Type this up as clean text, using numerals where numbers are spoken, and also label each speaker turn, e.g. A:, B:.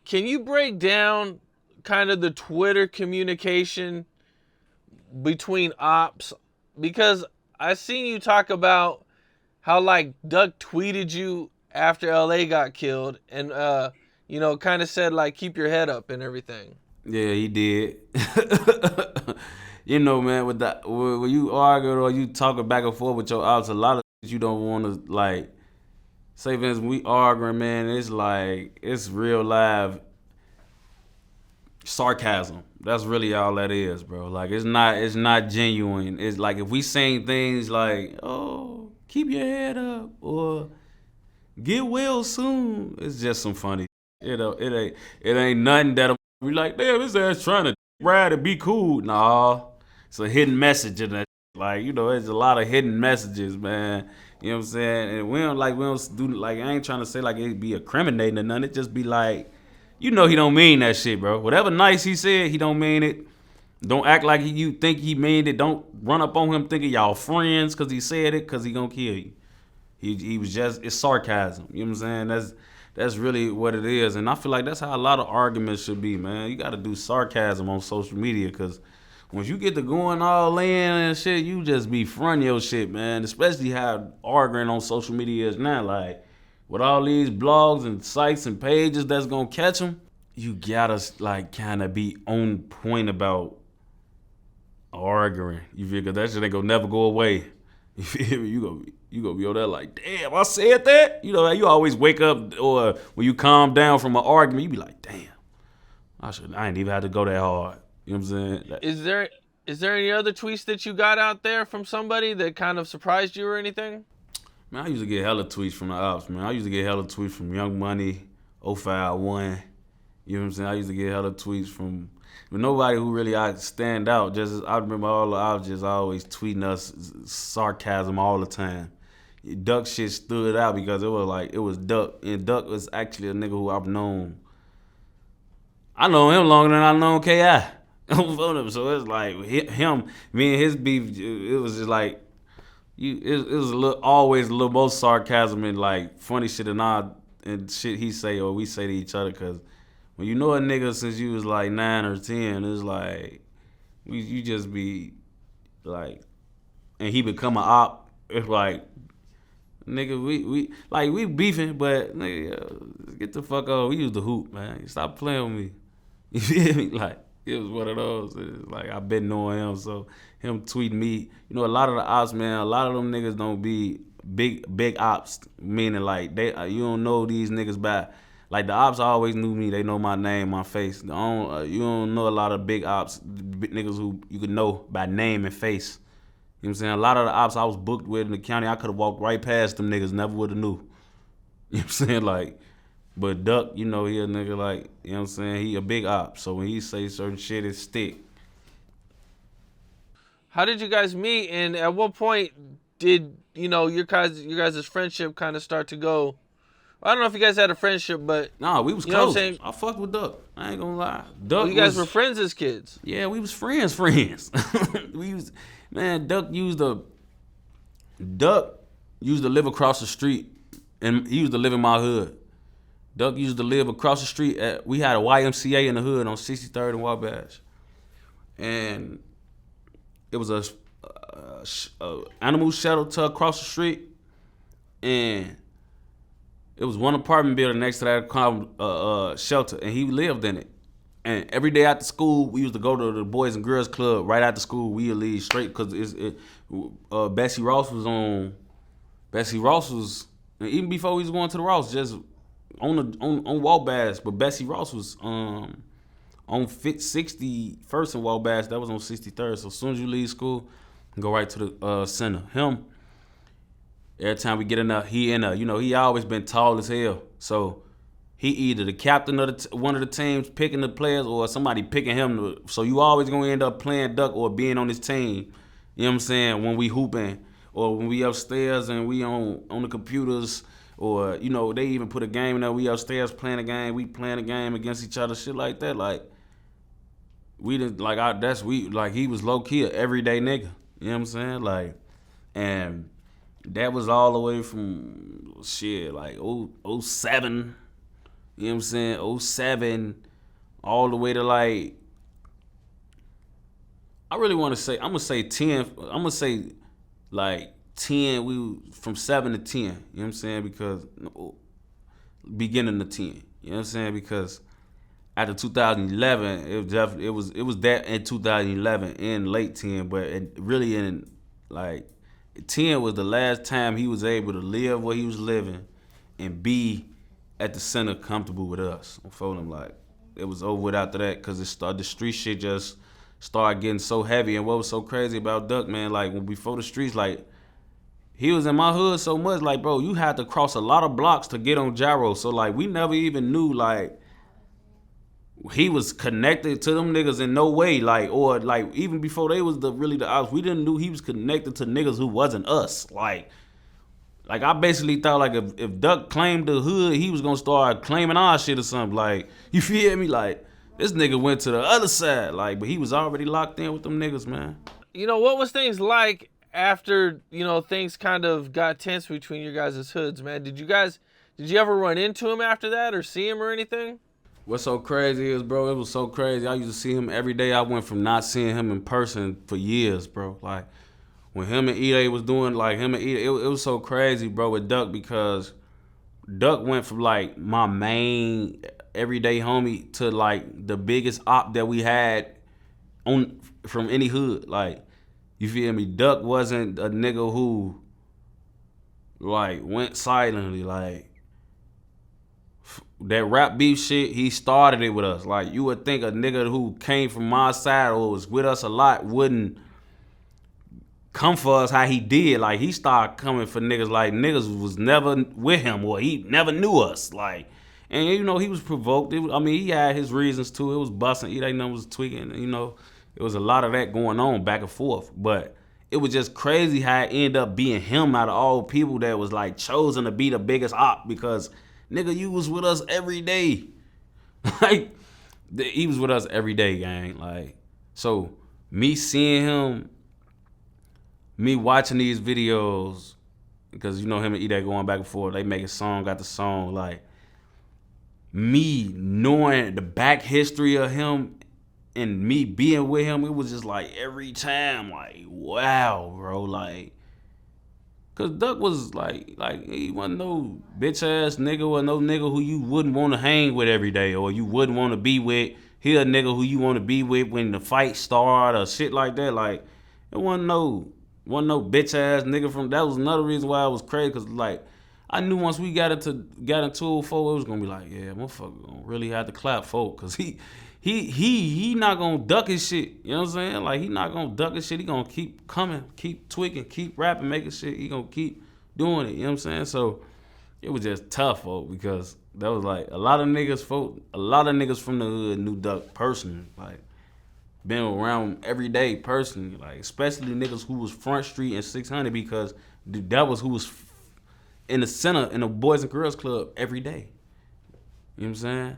A: Can you break down kind of the Twitter communication between ops? Because I seen you talk about how like Duck tweeted you after LA got killed and kind of said like keep your head up and everything.
B: Yeah, he did. Man, with that when you argue or you talking back and forth with your ops, a lot of you don't want to like say. Vince, when we arguing, man, it's like it's real live sarcasm. That's really all that is, bro. Like it's not genuine. It's like if we saying things like, "Oh, keep your head up," or "Get well soon," it's just some funny. It ain't nothing that we like. Damn, this ass trying to ride and be cool. Nah, it's a hidden message in that. Like there's a lot of hidden messages, man. You know what I'm saying? And we don't do like I ain't trying to say like it be incriminating or nothing. It just be like, he don't mean that shit, bro. Whatever nice he said, he don't mean it. Don't act like you think he mean it. Don't run up on him thinking y'all friends because he said it because he gonna kill you. He was just it's sarcasm. You know what I'm saying? That's really what it is. And I feel like that's how a lot of arguments should be, man. You gotta do sarcasm on social media because once you get to going all in and shit, you just be fronting your shit, man. Especially how arguing on social media is now. Like with all these blogs and sites and pages that's gonna catch them, you gotta like kind of be on point about arguing. You figure that shit ain't gonna never go away. You feel me? You gonna be on there like, damn, I said that. You always wake up or when you calm down from an argument, you be like, damn, I ain't even had to go that hard. You know what I'm saying?
A: Is there any other tweets that you got out there from somebody that kind of surprised you or anything?
B: Man, I used to get hella tweets from the ops, man. I used to get hella tweets from Young Money, 051. You know what I'm saying? I used to get hella tweets from but nobody who really I stand out. Just I remember all the ops just always tweeting us sarcasm all the time. Duck shit stood out because it was Duck, and Duck was actually a nigga who I've known. I know him longer than I know Ki. So it's like him, me and his beef. It was just like it was always a little more sarcasm and like funny shit and shit he say or we say to each other. Cause when you know a nigga since you was like 9 or 10, it's like you just be like, and he become a op. It's like, nigga, we beefing, but nigga, get the fuck off. We used to hoop, man. Stop playing with me. You feel me? Like it was one of those. It's like I've been knowing him, so him tweeting me. A lot of the ops, man. A lot of them niggas don't be big ops, meaning like you don't know these niggas by. Like the ops always knew me. They know my name, my face. You don't know a lot of big ops, big niggas who you could know by name and face. You know what I'm saying? A lot of the ops I was booked with in the county, I could have walked right past them niggas, never would have knew. You know what I'm saying? Like, but Duck, he a nigga like, you know what I'm saying? He a big op. So when he say certain shit, it stick.
A: How did you guys meet, and at what point did your guys' friendship kind of start to go? I don't know if you guys had a friendship, but
B: Nah, we was
A: you know what I'm
B: close.
A: saying.
B: I fucked with Duck. I ain't gonna lie.
A: Well,
B: Duck
A: you guys were
B: was,
A: friends as kids.
B: yeah, we was friends. Man, Duck used to live across the street, and he used to live in my hood. Duck used to live across the street. We had a YMCA in the hood on 63rd and Wabash, and it was a animal shelter across the street, and it was one apartment building next to that shelter, and he lived in it. And every day after school, we used to go to the Boys and Girls Club. Right after school, we would leave straight because Bessie Ross was on. Bessie Ross was, and even before we was going to the Ross, just on Wabash. But Bessie Ross was on 61st and Wabash. That was on 63rd. So as soon as you leave school, go right to the center. Him. Every time we get in there, he in there. He always been tall as hell. So he either the captain of one of the teams picking the players or somebody picking him. So you always gonna end up playing Duck or being on his team. You know what I'm saying? When we hooping or when we upstairs and we on the computers or they even put a game in there. We upstairs playing a game. We playing a game against each other. Shit like that. Like we didn't like he was low key a everyday nigga. You know what I'm saying? Like and that was all the way from shit like '07 You know what I'm saying? '07 all the way to like, I really want to say, I'm gonna say 10. I'm gonna say like 10. We from 7 to 10. You know what I'm saying? Because beginning of 10. You know what I'm saying? Because after 2011, it was that in 2011 in late 10, but really in like 10 was the last time he was able to live what he was living and be at the center comfortable with us. I feel him like it was over with after that because the street shit just started getting so heavy. And what was so crazy about Duck, man, like when before the streets, like he was in my hood so much, like bro, you had to cross a lot of blocks to get on Gyro. So like we never even knew like he was connected to them niggas in no way, like, or like even before they was the ops, we didn't knew he was connected to niggas who wasn't us. Like I basically thought like if Duck claimed the hood, he was gonna start claiming our shit or something. Like, you feel me? Like this nigga went to the other side, like, but he was already locked in with them niggas, man.
A: What was things like after, things kind of got tense between your guys' hoods, man? Did you ever run into him after that or see him or anything?
B: What's so crazy is, bro, it was so crazy. I used to see him every day. I went from not seeing him in person for years, bro. Like, when him and E-Day was doing, like, it was so crazy, bro, with Duck, because Duck went from, like, my main everyday homie to, like, the biggest op that we had from any hood. Like, you feel me? Duck wasn't a nigga who, like, went silently, like, that rap beef shit, he started it with us. Like, you would think a nigga who came from my side or was with us a lot wouldn't come for us how he did. Like, he started coming for niggas like niggas was never with him or he never knew us. Like, and he was provoked. He had his reasons too. It was busting. He ain't was tweaking. It was a lot of that going on back and forth. But it was just crazy how it ended up being him out of all people that was like chosen to be the biggest op, because nigga, you was with us every day. Like, he was with us every day, gang. Like, so me seeing him, me watching these videos, because him and E-Day going back and forth, they making song, got the song, like, me knowing the back history of him and me being with him, it was just like every time, like, wow, bro, like, cause Duck was like he wasn't no bitch ass nigga or no nigga who you wouldn't want to hang with every day or you wouldn't want to be with. He a nigga who you want to be with when the fight start or shit like that. Like, it wasn't no bitch ass nigga from. That was another reason why I was crazy, cause like I knew once we got into 204, it was gonna be like, yeah, motherfucker gonna really have to clap folk, cause he not gonna duck his shit. You know what I'm saying? Like, he not gonna duck his shit. He gonna keep coming, keep tweaking, keep rapping, making shit. He gonna keep doing it. You know what I'm saying? So it was just tough, folk, because that was like a lot of niggas from the hood knew Duck personally. Like, been around every day personally. Like, especially niggas who was Front Street and 600, because that was who was in the center in the Boys and Girls Club every day. You know what I'm saying?